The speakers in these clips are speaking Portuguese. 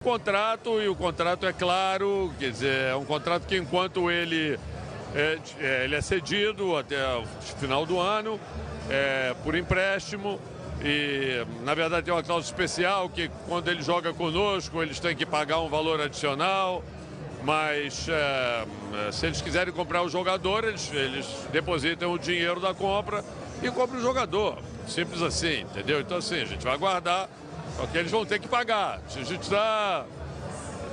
Contrato, e o contrato é claro, quer dizer, é um contrato que enquanto ele é cedido até o final do ano, por empréstimo, e na verdade tem uma cláusula especial que quando ele joga conosco eles têm que pagar um valor adicional, mas se eles quiserem comprar o jogador, eles depositam o dinheiro da compra e compram o jogador, simples assim, entendeu? Então assim, a gente vai aguardar. Porque eles vão ter que pagar. A gente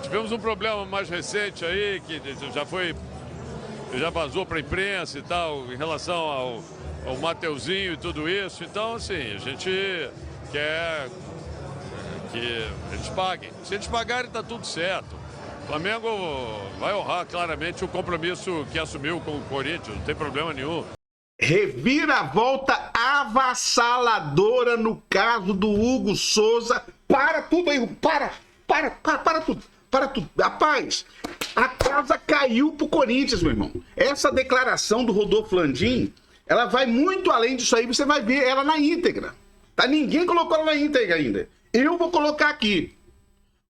tivemos um problema mais recente aí, que já vazou para a imprensa e tal, em relação ao Mateuzinho e tudo isso. Então, assim, a gente quer que eles paguem. Se eles pagarem, está tudo certo. O Flamengo vai honrar claramente o compromisso que assumiu com o Corinthians, não tem problema nenhum. Reviravolta avassaladora no caso do Hugo Souza. Para tudo aí, para tudo. Rapaz, a casa caiu pro Corinthians, meu irmão. Essa declaração do Rodolfo Landim, ela vai muito além disso aí, você vai ver ela na íntegra. Tá? Ninguém colocou ela na íntegra ainda. Eu vou colocar aqui.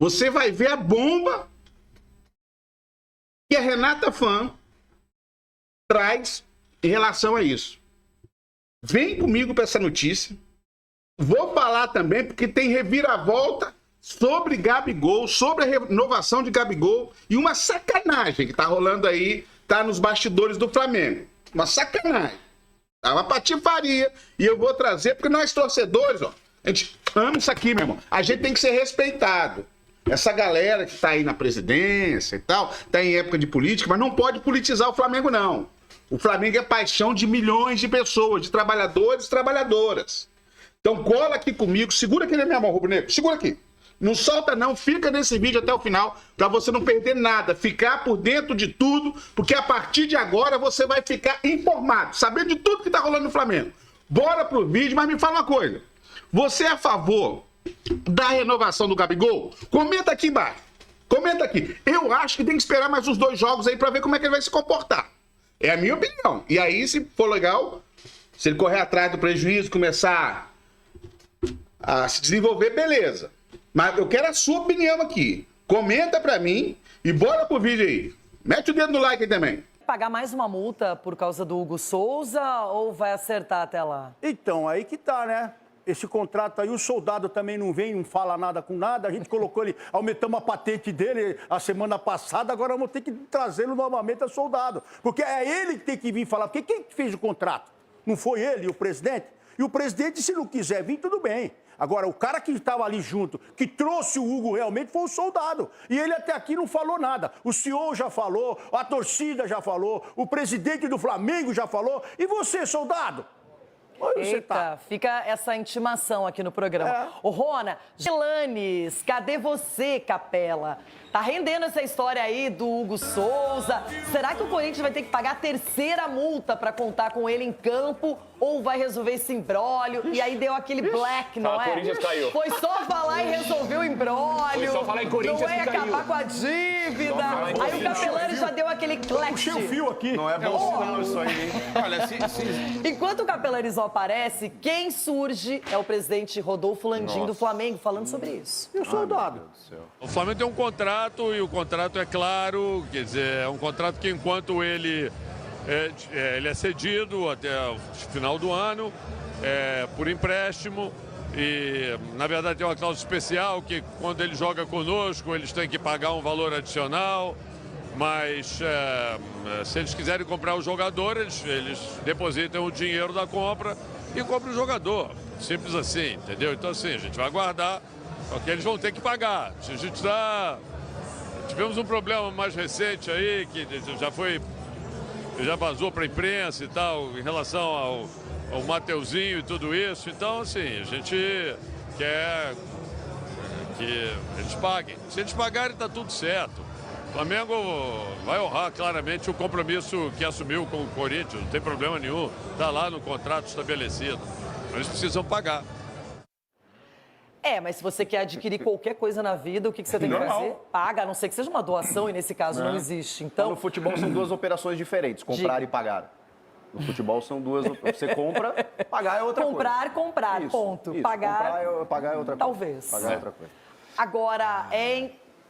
Você vai ver a bomba que a Renata Fã traz em relação a isso. Vem comigo para essa notícia. Vou falar também porque tem reviravolta sobre Gabigol, sobre a renovação de Gabigol e uma sacanagem que tá rolando aí, tá nos bastidores do Flamengo. Uma sacanagem. Tá uma patifaria. E eu vou trazer, porque nós torcedores, ó, a gente ama isso aqui, meu irmão. A gente tem que ser respeitado. Essa galera que tá aí na presidência e tal, tá em época de política, mas não pode politizar o Flamengo, não. O Flamengo é paixão de milhões de pessoas, de trabalhadores e trabalhadoras. Então cola aqui comigo, segura aqui na minha mão, Rubro Negro, segura aqui. Não solta não, fica nesse vídeo até o final, para você não perder nada, ficar por dentro de tudo, porque a partir de agora você vai ficar informado, sabendo de tudo que tá rolando no Flamengo. Bora pro vídeo, mas me fala uma coisa. Você é a favor da renovação do Gabigol? Comenta aqui embaixo. Comenta aqui. Eu acho que tem que esperar mais uns 2 jogos aí para ver como é que ele vai se comportar. É a minha opinião. E aí, se for legal, se ele correr atrás do prejuízo, começar a se desenvolver, beleza. Mas eu quero a sua opinião aqui. Comenta pra mim e bora pro vídeo aí. Mete o dedo no like aí também. Pagar mais uma multa por causa do Hugo Souza ou vai acertar até lá? Então, aí que tá, né? Esse contrato aí, o soldado também não vem, não fala nada com nada. A gente colocou ele, aumentamos a patente dele a semana passada, agora vamos ter que trazê-lo novamente a soldado. Porque é ele que tem que vir falar. Porque quem fez o contrato? Não foi ele, o presidente? E o presidente, se não quiser vir, tudo bem. Agora, o cara que estava ali junto, que trouxe o Hugo realmente, foi o soldado. E ele até aqui não falou nada. O senhor já falou, a torcida já falou, o presidente do Flamengo já falou. E você, soldado? Eita, fica essa intimação aqui no programa. Ô, Rona, Gelanes, cadê você, Capela? Tá rendendo essa história aí do Hugo Souza. Será que o Corinthians vai ter que pagar a 3ª multa pra contar com ele em campo? Ou vai resolver esse imbróglio? E aí deu aquele black, não é? O Corinthians caiu. Foi só falar e resolveu o imbróglio. Foi só falar em Corinthians não é que caiu. acabar com a dívida. Aí o Capelani já deu aquele clash. Puxei o fio aqui. Não é bom sinal isso aí, hein? Olha, Enquanto o Capelarizou aparece, quem surge é o presidente Rodolfo Landim do Flamengo, falando sobre isso. E o soldado? O Flamengo tem um contrato, e o contrato é claro, quer dizer, é um contrato que enquanto ele é cedido até o final do ano, por empréstimo, e na verdade tem uma cláusula especial que quando ele joga conosco eles têm que pagar um valor adicional, mas se eles quiserem comprar o jogador, eles depositam o dinheiro da compra e compram o jogador, simples assim, entendeu? Então assim, a gente vai aguardar, porque eles vão ter que pagar. A gente tivemos um problema mais recente aí, que já vazou para a imprensa e tal, em relação ao Mateuzinho e tudo isso. Então, assim, a gente quer que eles paguem. Se eles pagarem, está tudo certo. O Flamengo vai honrar claramente o compromisso que assumiu com o Corinthians, não tem problema nenhum. Está lá no contrato estabelecido. Eles precisam pagar. Mas se você quer adquirir qualquer coisa na vida, o que você tem que fazer? Paga, a não ser que seja uma doação, e nesse caso não existe. Então, no futebol são 2 operações diferentes, comprar e pagar. No futebol são 2, você compra, pagar é outra coisa. Comprar, Isso, ponto. isso. Pagar Pagar é outra coisa. talvez. Pagar é outra coisa. Agora,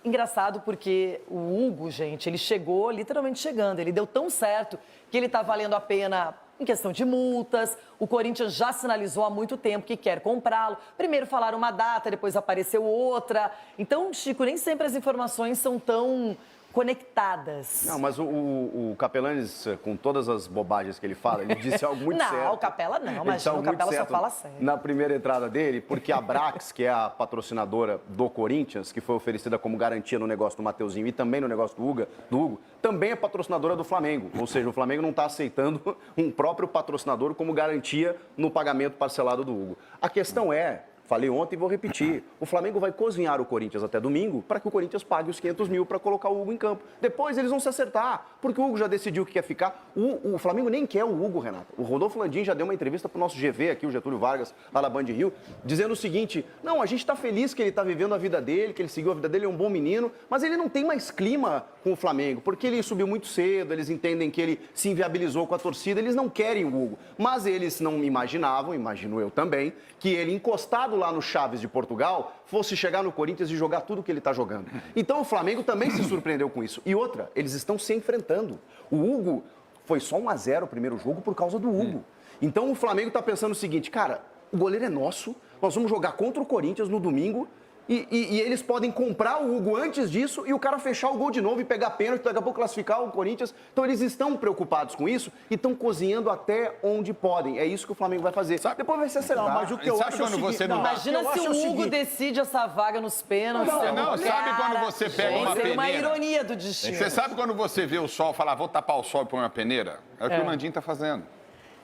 Engraçado porque o Hugo, gente, ele chegou literalmente chegando. Ele deu tão certo que ele está valendo a pena em questão de multas. O Corinthians já sinalizou há muito tempo que quer comprá-lo. Primeiro falaram uma data, depois apareceu outra. Então, Chico, nem sempre as informações são tão conectadas. Não, mas o Capelanes, com todas as bobagens que ele fala, ele disse algo muito certo. Não, o Capela não, mas o Capela só fala sério. Na primeira entrada dele, porque a Brax, que é a patrocinadora do Corinthians, que foi oferecida como garantia no negócio do Mateuzinho e também no negócio do Hugo, também é patrocinadora do Flamengo. Ou seja, o Flamengo não está aceitando um próprio patrocinador como garantia no pagamento parcelado do Hugo. A questão é... Falei ontem e vou repetir. O Flamengo vai cozinhar o Corinthians até domingo para que o Corinthians pague os 500 mil para colocar o Hugo em campo. Depois eles vão se acertar, porque o Hugo já decidiu que quer ficar. O Flamengo nem quer o Hugo, Renato. O Rodolfo Landim já deu uma entrevista para o nosso GV aqui, o Getúlio Vargas, lá na Band Rio, dizendo o seguinte: não, a gente está feliz que ele está vivendo a vida dele, que ele seguiu a vida dele, é um bom menino, mas ele não tem mais clima com o Flamengo, porque ele subiu muito cedo, eles entendem que ele se inviabilizou com a torcida, eles não querem o Hugo. Mas eles não imaginavam, imagino eu também, que ele encostado lá no Chaves de Portugal fosse chegar no Corinthians e jogar tudo que ele está jogando. Então o Flamengo também se surpreendeu com isso. E outra, eles estão se enfrentando. O Hugo foi só 1-0 o primeiro jogo por causa do Hugo. Então o Flamengo está pensando o seguinte, cara, o goleiro é nosso, nós vamos jogar contra o Corinthians no domingo e eles podem comprar o Hugo antes disso e o cara fechar o gol de novo e pegar pênalti, daqui a pouco classificar o Corinthians. Então eles estão preocupados com isso e estão cozinhando até onde podem. É isso que o Flamengo vai fazer. Depois vai se acertar. Não, mas o que eu acho quando você não imagina se o Hugo decide essa vaga nos pênaltis. Não, sabe quando você pega uma peneira? É uma ironia do destino. Você sabe quando você vê o sol falar, vou tapar o sol e pôr uma peneira? É o que o Landim está fazendo.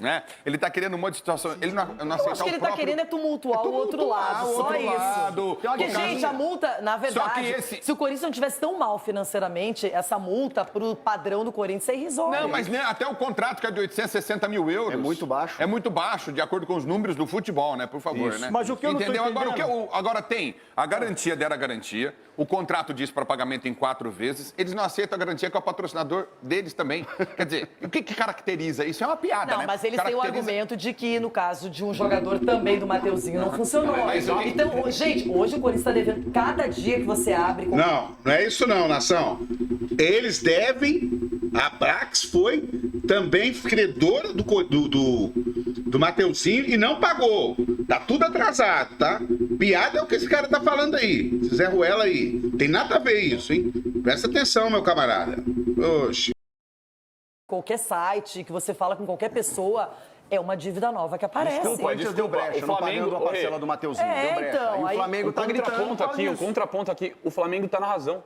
Né? Ele está querendo um monte de situação. Ele não Eu acho que ele está querendo tumultuar o outro lado, só isso. Porque, gente, a multa, na verdade, se o Corinthians não tivesse tão mal financeiramente, essa multa pro padrão do Corinthians é irrisória. Não, mas né, até o contrato que é de 860 mil euros. É muito baixo. É muito baixo, de acordo com os números do futebol, né? Por favor, isso. né? Mas o que eu não tô entendendo... Agora tem a garantia dera garantia, o contrato diz para pagamento em 4 vezes, eles não aceitam a garantia que é o patrocinador deles também. Quer dizer, o que caracteriza isso? É uma piada, não, né? Mas eles têm o argumento de que, no caso de um jogador também do Mateuzinho, não funcionou. Então, gente, hoje o Corinthians está devendo cada dia que você abre... Não é isso não, nação. Eles devem... A Brax foi também credora do Mateuzinho e não pagou. Tá tudo atrasado, tá? Piada é o que esse cara tá falando aí. Esse Zé Ruela aí. Tem nada a ver isso, hein? Presta atenção, meu camarada. Oxi. Qualquer site que você fala com qualquer pessoa... É uma dívida nova que aparece. Desculpa, deu brecha, não pagando a parcela do Mateuzinho, deu brecha. Então, e o Flamengo tá gritando. O contraponto aqui, o Flamengo tá na razão.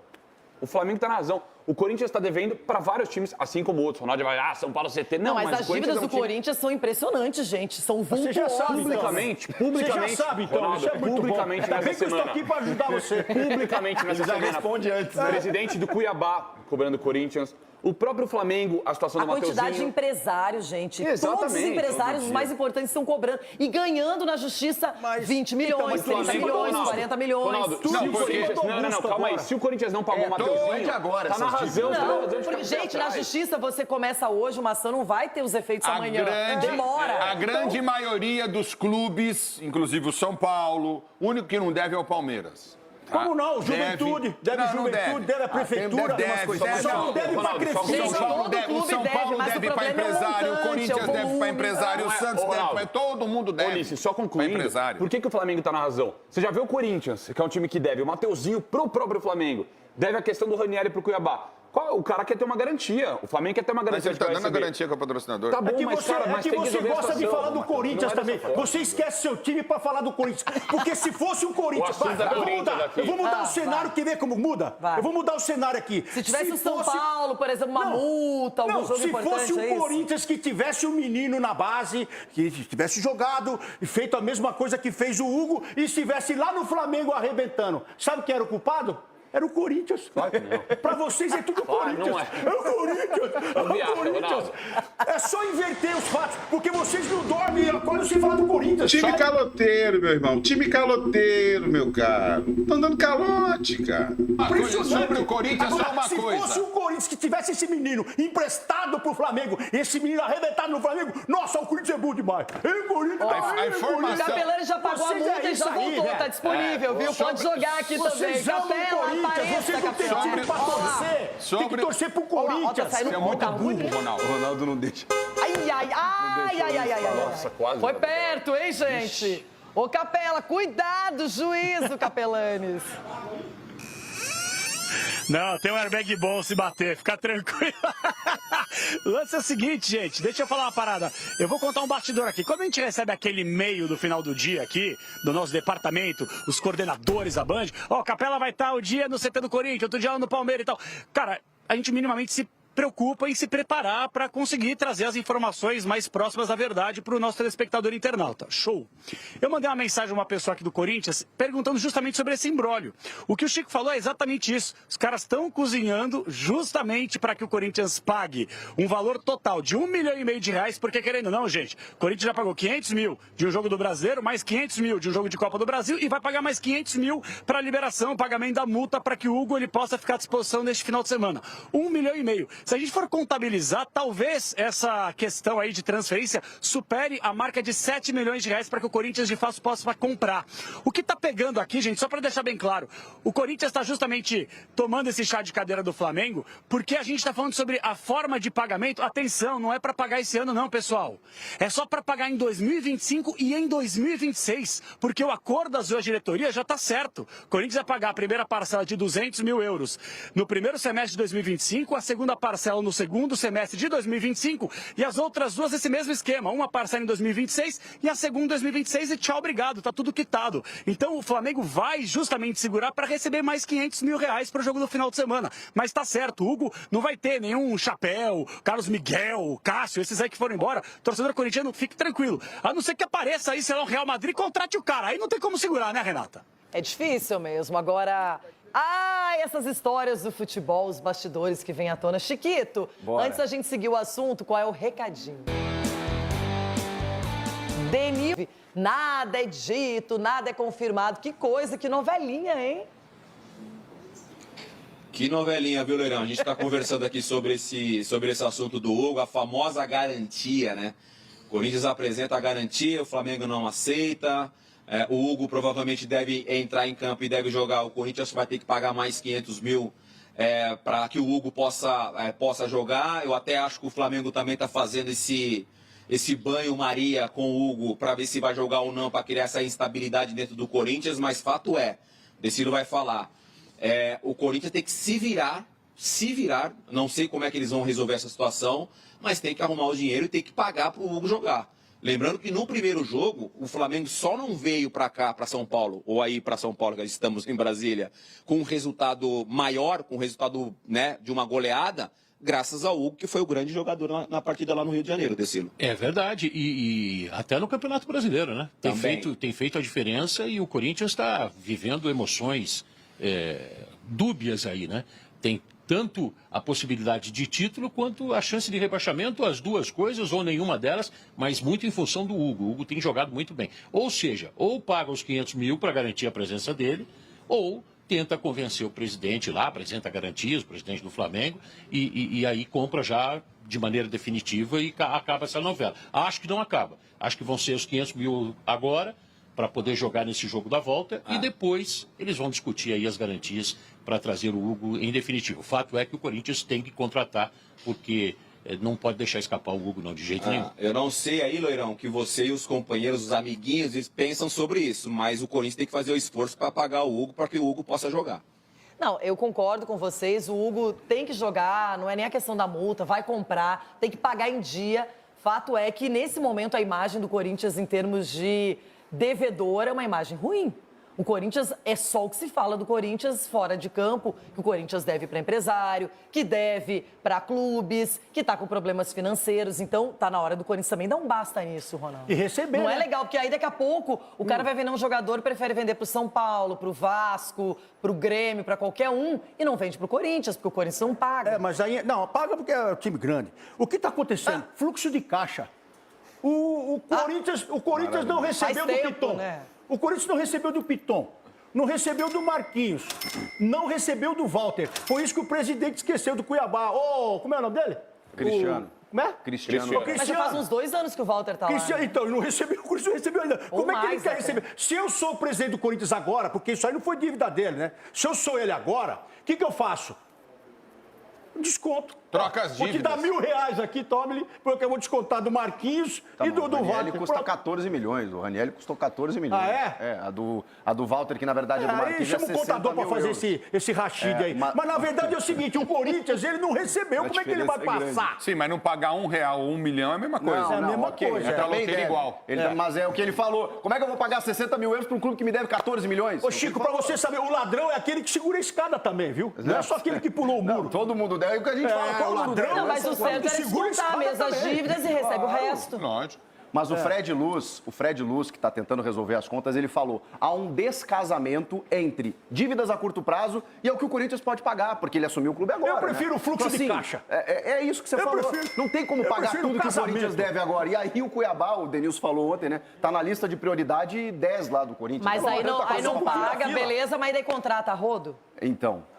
O Flamengo tá na razão. O Corinthians está devendo para vários times, assim como outros. Ronaldo vai, São Paulo CT. Não, mas as dívidas do Corinthians são impressionantes, gente. São vultuosas. Você já sabe, publicamente. Você já sabe, então. Ronaldo, Isso é muito publicamente bom. nessa semana. Eu estou aqui para ajudar você. Publicamente nessa semana. responde antes, né? Presidente do Cuiabá cobrando o Corinthians. O próprio Flamengo, a situação do Mateuzinho. A quantidade de empresários, gente. Exatamente. Todos os empresários, os mais importantes, estão cobrando. E ganhando na justiça 20 milhões, 30 milhões, 40 milhões. Ronaldo, calma aí. Se o Corinthians não pagou o Mateuzinho, tá na razão. Gente, na justiça você começa hoje, uma ação não vai ter os efeitos amanhã. Demora. A grande maioria dos clubes, inclusive o São Paulo, o único que não deve é o Palmeiras. Como não? Juventude, deve a prefeitura. Só não deve para Crefisa. O São Paulo deve para empresário, o Corinthians deve para empresário, o Santos deve para... Todo mundo deve. Ulisses, só concluindo, por que o Flamengo está na razão? Você já vê o Corinthians, que é um time que deve o Mateuzinho pro próprio Flamengo, deve a questão do Ranieri pro Cuiabá. O cara quer ter uma garantia. O Flamengo quer ter uma garantia. Mas ele tá dando a garantia com o patrocinador. Tá bom, mas você gosta de falar do Corinthians também. Você esquece seu time pra falar do Corinthians. Porque se fosse um Corinthians... Eu vou mudar o cenário, quer ver como muda? Eu vou mudar o cenário aqui. Se tivesse o São Paulo, por exemplo, uma multa, algum jogo importante... Se fosse um Corinthians que tivesse um menino na base, que tivesse jogado e feito a mesma coisa que fez o Hugo e estivesse lá no Flamengo arrebentando, sabe quem era o culpado? Era o Corinthians. Claro que não. Pra vocês é tudo Corinthians. Não é. É o Corinthians. É o Corinthians. É só inverter os fatos, porque vocês não dormem e acordam sem falar do Corinthians. Time caloteiro, meu irmão. Time caloteiro, meu caro. Estão dando calote, cara. Sobre o Corinthians, só uma coisa. Se fosse o Corinthians que tivesse esse menino emprestado pro Flamengo, esse menino arrebentado no Flamengo, nossa, o Corinthians é bom demais. O Corinthians a informação... O Capelani já pagou a multa e já voltou. Tá disponível, viu? Pode jogar aqui também. Capela, apareça Você não tem time pra torcer. Tem que torcer pro Corinthians. Você é muito burro, Ronaldo. O Ronaldo não deixa. Nossa, quase. Foi perto, hein, gente? Ô, Capela, cuidado, juízo, Capelanes. Não, tem um airbag bom se bater, fica tranquilo. O lance é o seguinte, gente, deixa eu falar uma parada. Eu vou contar um bastidor aqui. Quando a gente recebe aquele e-mail do final do dia aqui, do nosso departamento, os coordenadores da Band, ó, Capela vai estar o dia no CT do Corinthians, outro dia no Palmeiras e tal. Cara, a gente minimamente se preocupa em se preparar para conseguir trazer as informações mais próximas da verdade para o nosso telespectador internauta. Show! Eu mandei uma mensagem a uma pessoa aqui do Corinthians perguntando justamente sobre esse imbróglio. O que o Chico falou é exatamente isso. Os caras estão cozinhando justamente para que o Corinthians pague um valor total de R$1,5 milhão, porque querendo ou não, gente, o Corinthians já pagou 500 mil de um jogo do Brasileiro, mais 500 mil de um jogo de Copa do Brasil e vai pagar mais 500 mil para a liberação, pagamento da multa para que o Hugo ele possa ficar à disposição neste final de semana. R$1,5 milhão. Se a gente for contabilizar, talvez essa questão aí de transferência supere a marca de R$7 milhões para que o Corinthians de fato possa comprar. O que está pegando aqui, gente, só para deixar bem claro, o Corinthians está justamente tomando esse chá de cadeira do Flamengo porque a gente está falando sobre a forma de pagamento. Atenção, não é para pagar esse ano não, pessoal. É só para pagar em 2025 e em 2026, porque o acordo das duas diretorias já está certo. O Corinthians vai pagar a primeira parcela de €200 mil no primeiro semestre de 2025, a segunda parcela no segundo semestre de 2025 e as outras duas esse mesmo esquema. Uma parcela em 2026 e a segunda em 2026 e tchau, obrigado, tá tudo quitado. Então o Flamengo vai justamente segurar para receber mais R$500 mil para o jogo do final de semana. Mas tá certo, o Hugo não vai ter nenhum Chapéu, Carlos Miguel, Cássio, esses aí que foram embora. Torcedor corintiano, fique tranquilo. A não ser que apareça aí, sei lá, o Real Madrid, contrate o cara. Aí não tem como segurar, né, Renata? É difícil mesmo. Agora, essas histórias do futebol, os bastidores que vêm à tona. Chiquito, antes da gente seguir o assunto, qual é o recadinho? Denil, nada é dito, nada é confirmado. Que coisa, que novelinha, hein? Que novelinha, viu, Leirão? A gente está conversando aqui sobre esse assunto do Hugo, a famosa garantia, né? O Corinthians apresenta a garantia, o Flamengo não aceita. O Hugo provavelmente deve entrar em campo e deve jogar. O Corinthians vai ter que pagar mais 500 mil para que o Hugo possa jogar. Eu até acho que o Flamengo também está fazendo esse banho-maria com o Hugo para ver se vai jogar ou não, para criar essa instabilidade dentro do Corinthians. Mas fato é, Decilo vai falar, o Corinthians tem que se virar. Não sei como é que eles vão resolver essa situação, mas tem que arrumar o dinheiro e tem que pagar para o Hugo jogar. Lembrando que no primeiro jogo, o Flamengo só não veio para cá, para São Paulo, ou aí para São Paulo, que estamos em Brasília, com um resultado maior, com um resultado, né, de uma goleada, graças ao Hugo, que foi o grande jogador na partida lá no Rio de Janeiro, Decilo. É verdade, e até no Campeonato Brasileiro, né? Tem feito a diferença e o Corinthians está vivendo emoções dúbias aí, né? Tem tanto a possibilidade de título quanto a chance de rebaixamento, as duas coisas, ou nenhuma delas, mas muito em função do Hugo. O Hugo tem jogado muito bem. Ou seja, ou paga os 500 mil para garantir a presença dele, ou tenta convencer o presidente lá, apresenta garantias, o presidente do Flamengo, e aí compra já de maneira definitiva e acaba essa novela. Acho que não acaba. Acho que vão ser os 500 mil agora, para poder jogar nesse jogo da volta, e depois eles vão discutir aí as garantias para trazer o Hugo em definitivo. O fato é que o Corinthians tem que contratar, porque não pode deixar escapar o Hugo não, de jeito nenhum. Eu não sei aí, Loirão, que você e os companheiros, os amiguinhos, eles pensam sobre isso, mas o Corinthians tem que fazer o esforço para pagar o Hugo, para que o Hugo possa jogar. Não, eu concordo com vocês, o Hugo tem que jogar, não é nem a questão da multa, vai comprar, tem que pagar em dia. Fato é que, nesse momento, a imagem do Corinthians, em termos de devedor, é uma imagem ruim. O Corinthians, é só o que se fala do Corinthians fora de campo, que o Corinthians deve para empresário, que deve para clubes, que está com problemas financeiros. Então, tá na hora do Corinthians também dar um basta nisso, Ronaldo. E receber, Não né? é legal, porque aí daqui a pouco o cara vai vender um jogador e prefere vender para o São Paulo, para o Vasco, para o Grêmio, para qualquer um, e não vende para o Corinthians, porque o Corinthians não paga. Mas aí, não, paga porque é um time grande. O que está acontecendo? Fluxo de caixa. O Corinthians não recebeu do Piton. Né? O Corinthians não recebeu do Piton. Não recebeu do Marquinhos. Não recebeu do Walter. Foi isso que o presidente esqueceu do Cuiabá. Como é o nome dele? Cristiano. Como é? Cristiano. Mas já faz uns 2 anos que o Walter tá lá. Cristiano, então, ele não recebeu, o Corinthians não recebeu ainda. Ou Como é que ele mais, quer até. receber? Se eu sou o presidente do Corinthians agora, porque isso aí não foi dívida dele, né? Se eu sou ele agora, o que eu faço? Desconto. Troca as Vou te dar dívidas. R$1.000 aqui, tome-lhe, porque eu vou descontar do Marquinhos e do O Ranieri Walter. custa Pronto. 14 milhões. O Ranieri custou 14 milhões. Ah, é? É, a do Walter, que na verdade é do Aí Marquinhos, chama o 60 contador para mil fazer euros. esse rachide aí. Mas na verdade é o seguinte, o Corinthians, ele não recebeu, como é que ele vai diferença é grande. passar? Sim, mas não pagar R$1 ou 1 milhão é a mesma coisa. é a mesma ok, coisa. ele É pra também loteria deve. igual. Mas é o que ele falou. Como é que eu vou pagar 60 mil euros para um clube que me deve 14 milhões? Ô, Chico, pra você saber, o ladrão é aquele que segura a escada também, viu? Não é só aquele que pulou o muro. Não, todo mundo deve. É o que a gente fala. Todo o mundo ladrão. deve. Não, mas o certo era segura a descontar escada mesmo as também. dívidas e recebe o resto. Lógico. Mas o Fred Luz, que está tentando resolver as contas, ele falou: há um descasamento entre dívidas a curto prazo e é o que o Corinthians pode pagar, porque ele assumiu o clube agora. Eu prefiro o fluxo de caixa. É isso que você Eu falou. prefiro- Não tem como eu pagar prefiro tudo o que o Corinthians casamento. deve agora. E aí o Cuiabá, o Denilson falou ontem, né? Tá na lista de prioridade 10 lá do Corinthians. Mas aí não, Tanta coisa pra paga, fazer. beleza, mas daí contrata a rodo? Então.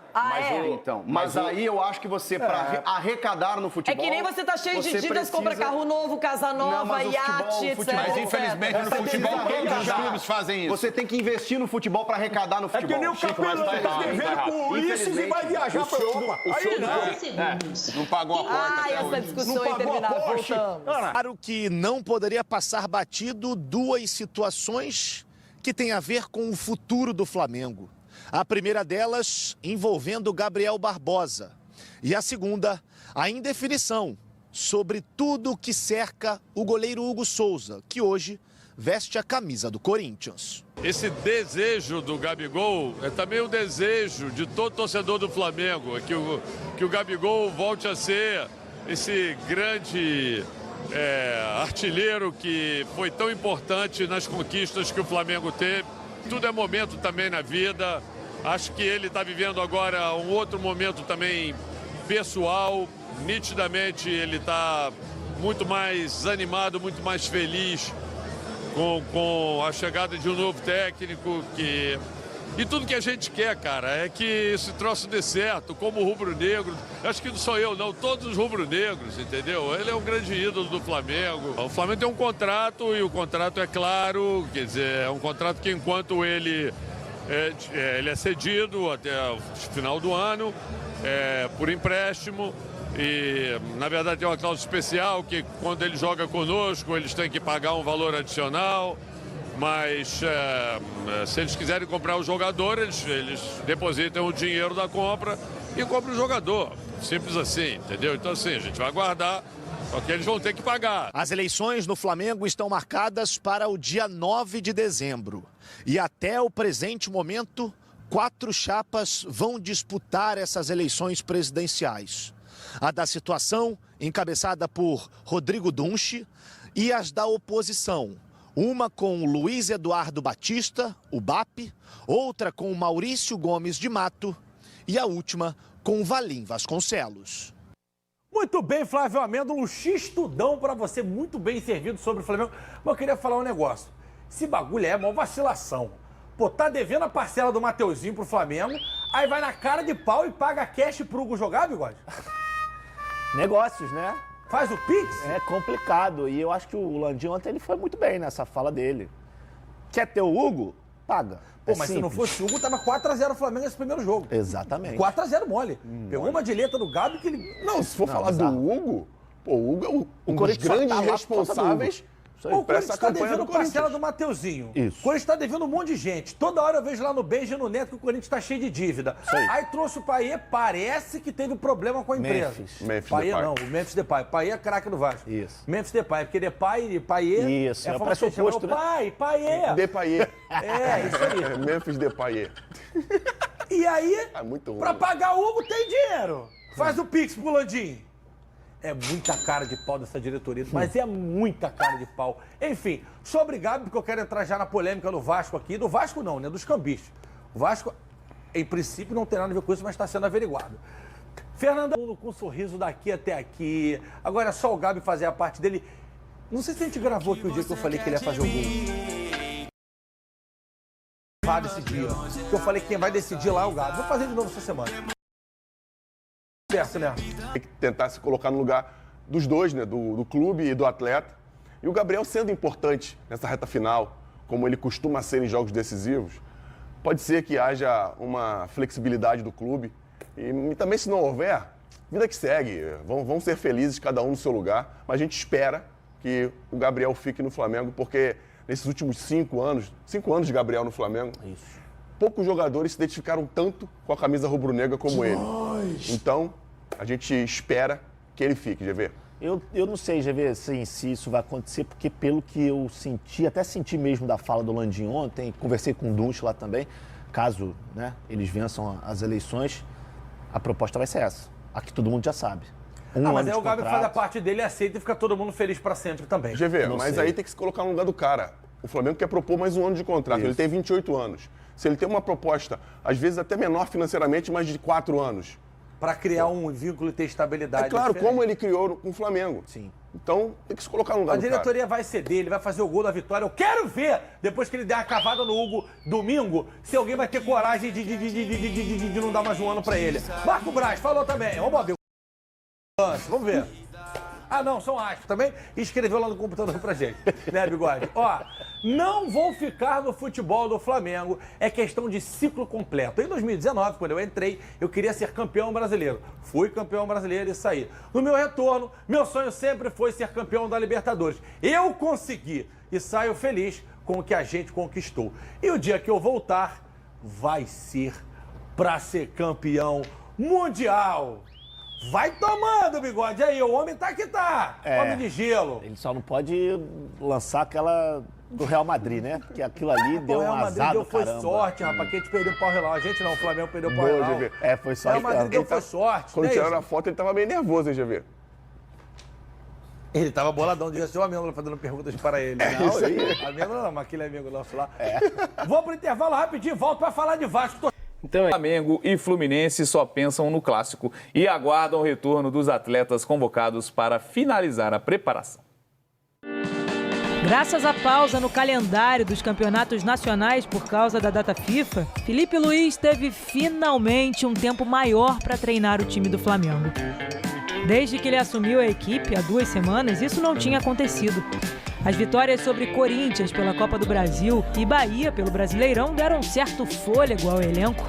Mas aí eu acho que você, para arrecadar no É futebol... que nem você tá cheio de você dívidas, compra precisa- carro novo, casa nova, Não, mas o iate, etc. futebol- Mas infelizmente no Você futebol precisa todos os arrecadar. clubes fazem isso. Você tem que investir no futebol para arrecadar no É futebol. que nem o Chico, mas Capelão, tá tá errado, devendo tá com o Ulisses e vai viajar pra Europa. Aí não. Não pagou a porta até Essa hoje. discussão Não pagou a interminável, Porsche. voltamos. Claro que não poderia passar batido duas situações que têm a ver com o futuro do Flamengo. A primeira delas envolvendo Gabriel Barbosa. E a segunda, a indefinição sobre tudo que cerca o goleiro Hugo Souza, que hoje veste a camisa do Corinthians. Esse desejo do Gabigol é também o desejo de todo torcedor do Flamengo, que o Gabigol volte a ser esse grande artilheiro que foi tão importante nas conquistas que o Flamengo teve. Tudo é momento também na vida. Acho que ele está vivendo agora um outro momento também pessoal. Nitidamente ele está muito mais animado, muito mais feliz com a chegada de um novo técnico. E tudo que a gente quer, cara, é que esse troço dê certo, como rubro-negro. Acho que não sou eu, não, todos os rubro-negros, entendeu? Ele é um grande ídolo do Flamengo. O Flamengo tem um contrato e o contrato é claro, quer dizer, é um contrato que enquanto ele é cedido até o final do ano, por empréstimo. E, na verdade, tem uma cláusula especial que, quando ele joga conosco, eles têm que pagar um valor adicional. Mas, se eles quiserem comprar o jogador, eles depositam o dinheiro da compra e compram o jogador. Simples assim, entendeu? Então, assim, a gente vai aguardar, só que eles vão ter que pagar. As eleições no Flamengo estão marcadas para o dia 9 de dezembro. E até o presente momento, 4 chapas vão disputar essas eleições presidenciais. A da situação, encabeçada por Rodrigo Dunche, e as da oposição. Uma com Luiz Eduardo Batista, o BAP, outra com Maurício Gomes de Mato e a última com Valim Vasconcelos. Muito bem, Flávio Amêndola, um xistudão para você, muito bem servido sobre o Flamengo. Mas eu queria falar um negócio. Esse bagulho é uma vacilação. Pô, tá devendo a parcela do Mateuzinho pro Flamengo, aí vai na cara de pau e paga cash pro Hugo jogar, Bigode? Negócios, né? Faz o Pix? É complicado. E eu acho que o Landim ontem ele foi muito bem nessa fala dele. Quer ter o Hugo? Paga. Pô, mas se não fosse o Hugo, tava 4x0 o Flamengo nesse primeiro jogo. Exatamente. 4x0 mole. Pegou uma dileta do Gabi que ele... Não, se for falar do Hugo, pô, o Hugo é um dos Corinthians só grandes tá lá por causa do responsáveis. Hugo. O Corinthians essa está campanha devendo do Corinthians. parcela do Mateuzinho. Isso. O Corinthians está devendo um monte de gente. Toda hora eu vejo lá no Benja e no Neto que o Corinthians está cheio de dívida. Aí trouxe o Payet, parece que teve problema com a empresa. Memphis Payet Depay. não, o Memphis Depay. Payet é craque do Vasco. Isso. Memphis Depay, porque Depay e Payet... Isso, é parece o oposto, né? Payet. Depayet. É, isso aí. Memphis Depayet. E aí, muito ruim. pra pagar o Hugo tem dinheiro. Faz o Pix pro Landim. É muita cara de pau dessa diretoria, mas é muita cara de pau. Enfim, sou obrigado porque eu quero entrar já na polêmica do Vasco aqui. Do Vasco não, né? Dos cambistas. O Vasco, em princípio, não tem nada a ver com isso, mas está sendo averiguado. Fernando com um sorriso daqui até aqui. Agora é só o Gabi fazer a parte dele. Não sei se a gente gravou aqui o dia que eu falei que ele ia fazer o gol. Esse dia. Que eu falei que quem vai decidir lá é o Gabi. Vou fazer de novo essa semana. Certo, né? Tem que tentar se colocar no lugar dos dois, né? Do clube e do atleta. E o Gabriel sendo importante nessa reta final, como ele costuma ser em jogos decisivos, pode ser que haja uma flexibilidade do clube. E também, se não houver, vida que segue. Vão ser felizes, cada um no seu lugar. Mas a gente espera que o Gabriel fique no Flamengo, porque nesses últimos 5 anos de Gabriel no Flamengo, poucos jogadores se identificaram tanto com a camisa rubro-negra como ele. Então, a gente espera que ele fique, GV. Eu não sei, GV, se isso vai acontecer, porque pelo que eu senti, até senti mesmo da fala do Landim ontem, conversei com o Dunch lá também, caso, né, eles vençam as eleições, a proposta vai ser essa. Aqui todo mundo já sabe. Mas aí o Gabi faz a parte dele, aceita e fica todo mundo feliz pra sempre também. GV, mas aí tem que se colocar no lugar do cara. O Flamengo quer propor mais um ano de contrato, ele tem 28 anos. Se ele tem uma proposta, às vezes até menor financeiramente, mas de 4 anos. Para criar um vínculo e ter estabilidade. É claro, diferente. como ele criou com o Flamengo. Sim. Então, tem que se colocar no lugar do cara. A diretoria vai ceder, ele vai fazer o gol da vitória. Eu quero ver, depois que ele der a cavada no Hugo domingo, se alguém vai ter coragem de não dar mais um ano para ele. Marco Braz falou também. Vamos ver. Vamos ver. Ah, não, são astros também. E escreveu lá no computador pra gente, né, Bigode? Ó, não vou ficar no futebol do Flamengo, é questão de ciclo completo. Em 2019, quando eu entrei, eu queria ser campeão brasileiro. Fui campeão brasileiro e saí. No meu retorno, meu sonho sempre foi ser campeão da Libertadores. Eu consegui e saio feliz com o que a gente conquistou. E o dia que eu voltar, vai ser pra ser campeão mundial. Vai tomando, Bigode. Aí, o homem tá que tá. Homem de gelo. Ele só não pode lançar aquela do Real Madrid, né? Porque aquilo ali deu um azar do caramba. Foi sorte, rapaz. Que a gente perdeu o pau relógio. A gente não, o Flamengo perdeu o pau relógio. Foi sorte. O Real Madrid deu foi sorte. Quando tiraram a foto, ele tava meio nervoso, hein, GV? Ele tava boladão, devia ser o Amêndola fazendo perguntas para ele. Não, isso aí. Amêndola não, mas aquele amigo nosso lá. Vou pro intervalo rapidinho, volto pra falar de Vasco. Então, Flamengo e Fluminense só pensam no clássico e aguardam o retorno dos atletas convocados para finalizar a preparação. Graças à pausa no calendário dos campeonatos nacionais por causa da data FIFA, Felipe Luiz teve finalmente um tempo maior para treinar o time do Flamengo. Desde que ele assumiu a equipe há 2 semanas, isso não tinha acontecido. As vitórias sobre Corinthians pela Copa do Brasil e Bahia pelo Brasileirão deram um certo fôlego ao elenco.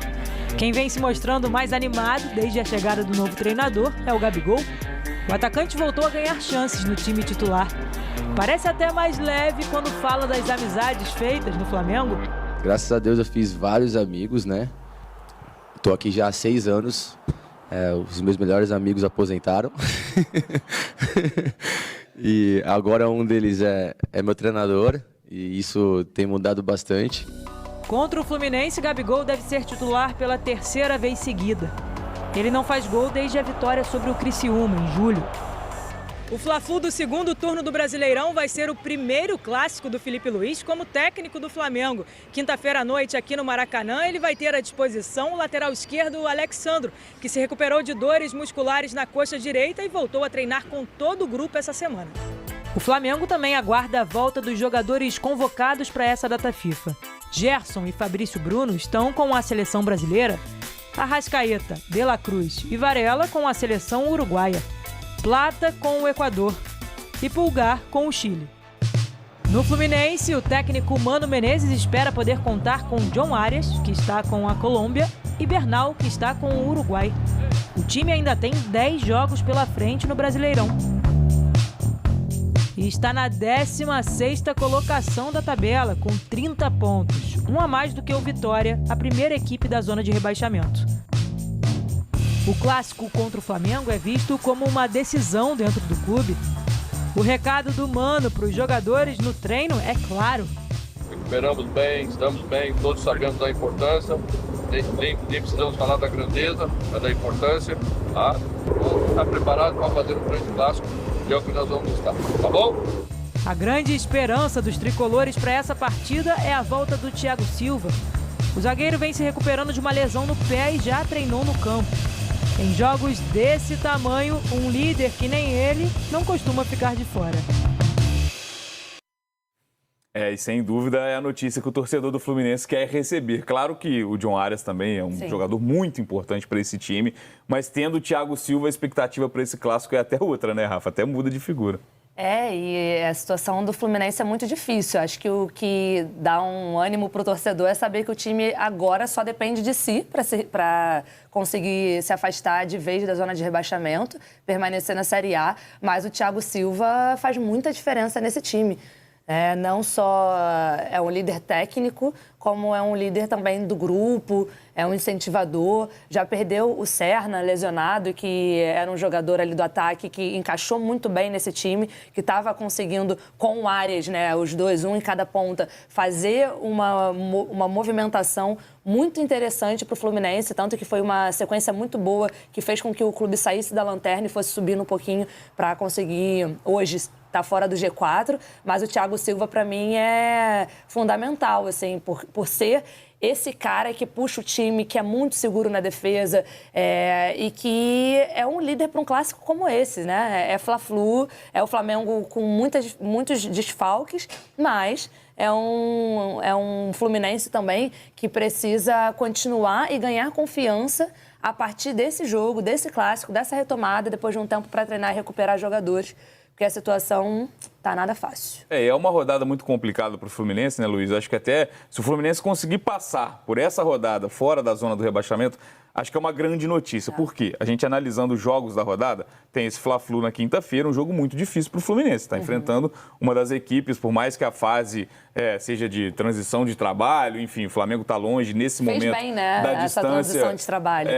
Quem vem se mostrando mais animado desde a chegada do novo treinador é o Gabigol. O atacante voltou a ganhar chances no time titular. Parece até mais leve quando fala das amizades feitas no Flamengo. Graças a Deus eu fiz vários amigos, né? Tô aqui já há 6 anos. Os meus melhores amigos aposentaram. E agora um deles é meu treinador. E isso tem mudado bastante. Contra o Fluminense, Gabigol deve ser titular pela 3ª vez seguida. Ele não faz gol desde a vitória sobre o Criciúma, em julho. O Fla-Flu do 2º turno do Brasileirão vai ser o primeiro clássico do Felipe Luiz como técnico do Flamengo. Quinta-feira à noite, aqui no Maracanã, ele vai ter à disposição o lateral esquerdo Alexandro, que se recuperou de dores musculares na coxa direita e voltou a treinar com todo o grupo essa semana. O Flamengo também aguarda a volta dos jogadores convocados para essa data FIFA. Gerson e Fabrício Bruno estão com a seleção brasileira. Arrascaeta, De La Cruz e Varela com a seleção uruguaia. Plata com o Equador e Pulgar com o Chile. No Fluminense, o técnico Mano Menezes espera poder contar com John Arias, que está com a Colômbia, e Bernal, que está com o Uruguai. O time ainda tem 10 jogos pela frente no Brasileirão. E está na 16ª colocação da tabela, com 30 pontos, um a mais do que o Vitória, a primeira equipe da zona de rebaixamento. O clássico contra o Flamengo é visto como uma decisão dentro do clube. O recado do Mano para os jogadores no treino é claro. Recuperamos bem, estamos bem, todos sabemos da importância, nem precisamos falar da grandeza, mas da importância. Tá? Está preparado para fazer um grande clássico, que é o que nós vamos estar, tá bom? A grande esperança dos tricolores para essa partida é a volta do Thiago Silva. O zagueiro vem se recuperando de uma lesão no pé e já treinou no campo. Em jogos desse tamanho, um líder que nem ele não costuma ficar de fora. E sem dúvida é a notícia que o torcedor do Fluminense quer receber. Claro que o John Arias também é um jogador muito importante para esse time, mas tendo o Thiago Silva, a expectativa para esse clássico é até outra, né, Rafa? Até muda de figura. E a situação do Fluminense é muito difícil. Acho que o que dá um ânimo para o torcedor é saber que o time agora só depende de si para conseguir se afastar de vez da zona de rebaixamento, permanecer na Série A, mas o Thiago Silva faz muita diferença nesse time. Não só é um líder técnico, como é um líder também do grupo, é um incentivador. Já perdeu o Serna, lesionado, que era um jogador ali do ataque que encaixou muito bem nesse time, que estava conseguindo, com o Arias, né, os dois, um em cada ponta, fazer uma movimentação muito interessante para o Fluminense, tanto que foi uma sequência muito boa, que fez com que o clube saísse da lanterna e fosse subindo um pouquinho para conseguir, hoje, estar fora do G4, mas o Thiago Silva, para mim, é fundamental, assim, por ser esse cara que puxa o time, que é muito seguro na defesa e que é um líder para um clássico como esse, né? É Fla-Flu, é o Flamengo com muitos desfalques, mas é um Fluminense também que precisa continuar e ganhar confiança a partir desse jogo, desse clássico, dessa retomada, depois de um tempo para treinar e recuperar jogadores, porque a situação tá nada fácil. É uma rodada muito complicada para o Fluminense, né, Luiz? Acho que até se o Fluminense conseguir passar por essa rodada fora da zona do rebaixamento, acho que é uma grande notícia. Por quê? A gente analisando os jogos da rodada, tem esse Fla-Flu na quinta-feira, um jogo muito difícil para o Fluminense. Está enfrentando uma das equipes, por mais que a fase seja de transição de trabalho, enfim, o Flamengo está longe nesse momento bem, né? da Essa distância. transição de trabalho.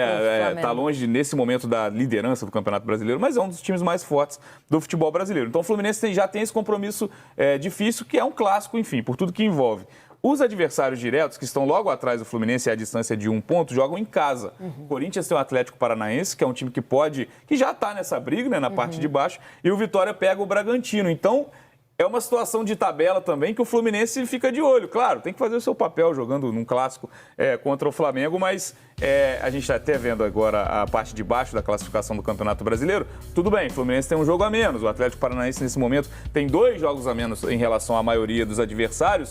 Está longe nesse momento da liderança do Campeonato Brasileiro, mas é um dos times mais fortes do futebol brasileiro. Então o Fluminense já tem esse compromisso difícil, que é um clássico, enfim, por tudo que envolve. Os adversários diretos, que estão logo atrás do Fluminense, à distância de 1 ponto, jogam em casa. O Corinthians tem o Atlético Paranaense, que é um time que já está nessa briga, né, na parte de baixo, e o Vitória pega o Bragantino. Então, é uma situação de tabela também que o Fluminense fica de olho. Claro, tem que fazer o seu papel jogando num clássico contra o Flamengo, mas a gente está até vendo agora a parte de baixo da classificação do Campeonato Brasileiro. Tudo bem, o Fluminense tem um jogo a menos. O Atlético Paranaense, nesse momento, tem 2 jogos a menos em relação à maioria dos adversários.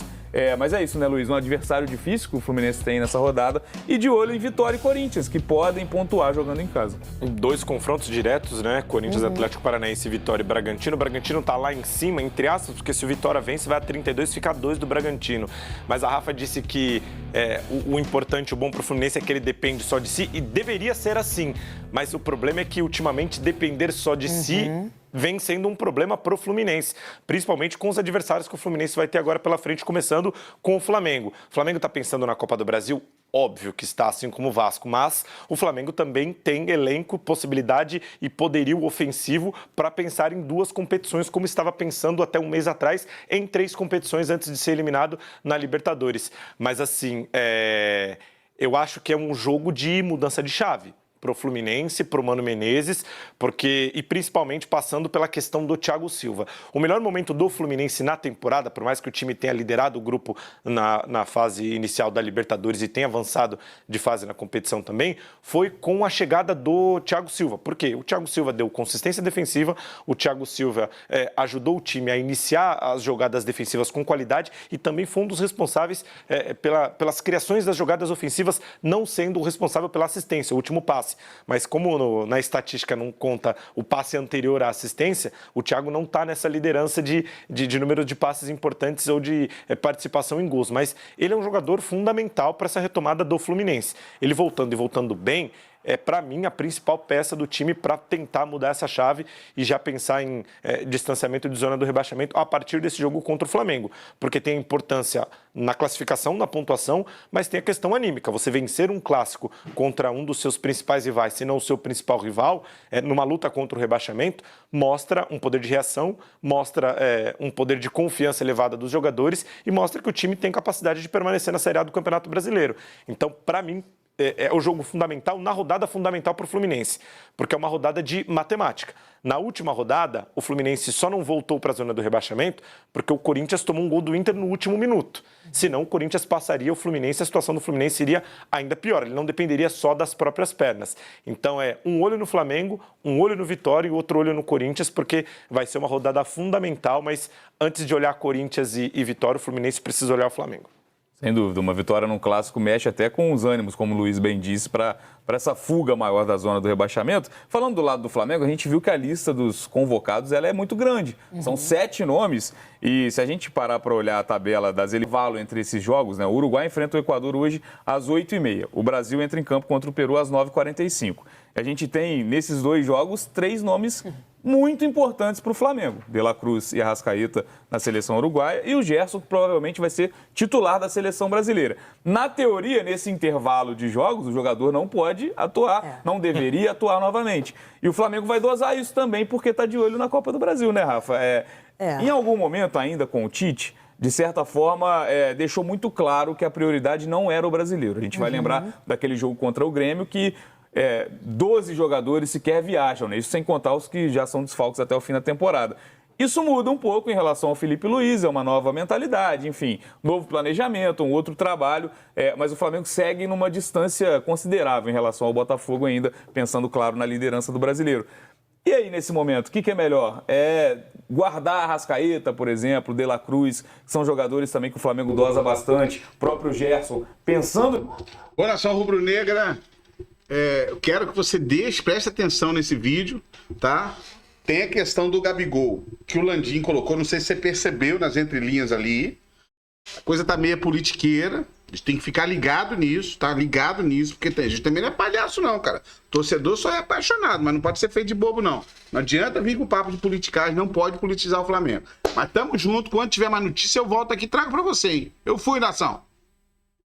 Mas é isso, né, Luiz? Um adversário difícil que o Fluminense tem nessa rodada e de olho em Vitória e Corinthians, que podem pontuar jogando em casa. 2 confrontos diretos, né? Corinthians, Atlético Paranaense, Vitória e Bragantino. O Bragantino tá lá em cima, entre aspas, porque se o Vitória vence, vai a 32, fica a 2 do Bragantino. Mas a Rafa disse que o importante, o bom pro Fluminense é que ele depende só de si, e deveria ser assim. Mas o problema é que, ultimamente, depender só de si vem sendo um problema pro Fluminense, principalmente com os adversários que o Fluminense vai ter agora pela frente, começando com o Flamengo. O Flamengo está pensando na Copa do Brasil? Óbvio que está, assim como o Vasco, mas o Flamengo também tem elenco, possibilidade e poderio ofensivo para pensar em 2 competições, como estava pensando até um mês atrás, em 3 competições antes de ser eliminado na Libertadores. Mas assim, eu acho que é um jogo de mudança de chave para o Fluminense, para o Mano Menezes, e principalmente passando pela questão do Thiago Silva. O melhor momento do Fluminense na temporada, por mais que o time tenha liderado o grupo na fase inicial da Libertadores e tenha avançado de fase na competição também, foi com a chegada do Thiago Silva. Por quê? O Thiago Silva deu consistência defensiva, o Thiago Silva ajudou o time a iniciar as jogadas defensivas com qualidade e também foi um dos responsáveis pelas criações das jogadas ofensivas, não sendo o responsável pela assistência, o último passe. Mas como na estatística não conta o passe anterior à assistência, o Thiago não está nessa liderança de número de passes importantes ou de participação em gols. Mas ele é um jogador fundamental para essa retomada do Fluminense. Ele voltando bem, para mim, a principal peça do time para tentar mudar essa chave e já pensar em distanciamento de zona do rebaixamento a partir desse jogo contra o Flamengo. Porque tem importância na classificação, na pontuação, mas tem a questão anímica. Você vencer um clássico contra um dos seus principais rivais, se não o seu principal rival, numa luta contra o rebaixamento, mostra um poder de reação, mostra um poder de confiança elevada dos jogadores e mostra que o time tem capacidade de permanecer na Série A do Campeonato Brasileiro. Então, para mim, é o jogo fundamental na rodada fundamental para o Fluminense, porque é uma rodada de matemática. Na última rodada, o Fluminense só não voltou para a zona do rebaixamento porque o Corinthians tomou um gol do Inter no último minuto. Senão, o Corinthians passaria o Fluminense, a situação do Fluminense seria ainda pior. Ele não dependeria só das próprias pernas. Então, é um olho no Flamengo, um olho no Vitória e outro olho no Corinthians, porque vai ser uma rodada fundamental, mas antes de olhar Corinthians e Vitória, o Fluminense precisa olhar o Flamengo. Sem dúvida, uma vitória num clássico mexe até com os ânimos, como o Luiz bem disse, para essa fuga maior da zona do rebaixamento. Falando do lado do Flamengo, a gente viu que a lista dos convocados ela é muito grande. São 7 nomes e se a gente parar para olhar a tabela das elevalo entre esses jogos, né, o Uruguai enfrenta o Equador hoje às 8h30. O Brasil entra em campo contra o Peru às 9h45. A gente tem, nesses 2 jogos, 3 nomes muito importantes para o Flamengo. De La Cruz e Arrascaeta na seleção uruguaia e o Gerson, que provavelmente vai ser titular da seleção brasileira. Na teoria, nesse intervalo de jogos, o jogador não pode atuar, não deveria atuar novamente. E o Flamengo vai dosar isso também, porque está de olho na Copa do Brasil, né, Rafa? Em algum momento, ainda com o Tite, de certa forma, deixou muito claro que a prioridade não era o brasileiro. A gente vai lembrar daquele jogo contra o Grêmio que 12 jogadores sequer viajam, né? Isso sem contar os que já são desfalques até o fim da temporada. Isso muda um pouco em relação ao Felipe Luiz, é uma nova mentalidade, enfim, novo planejamento, um outro trabalho, mas o Flamengo segue numa distância considerável em relação ao Botafogo ainda, pensando, claro, na liderança do brasileiro. E aí, nesse momento, o que é melhor? É guardar a Arrascaeta, por exemplo, De La Cruz, que são jogadores também que o Flamengo dosa bastante, o próprio Gerson, pensando... Boa nação rubro-negra, eu quero que você preste atenção nesse vídeo, tá? Tem a questão do Gabigol, que o Landim colocou, não sei se você percebeu nas entrelinhas ali. A coisa tá meio politiqueira, a gente tem que ficar ligado nisso, tá? Ligado nisso, porque a gente também não é palhaço não, cara. Torcedor só é apaixonado, mas não pode ser feito de bobo não. Não adianta vir com papo de politicagem, não pode politizar o Flamengo. Mas tamo junto, quando tiver mais notícia eu volto aqui e trago pra você, hein? Eu fui, nação.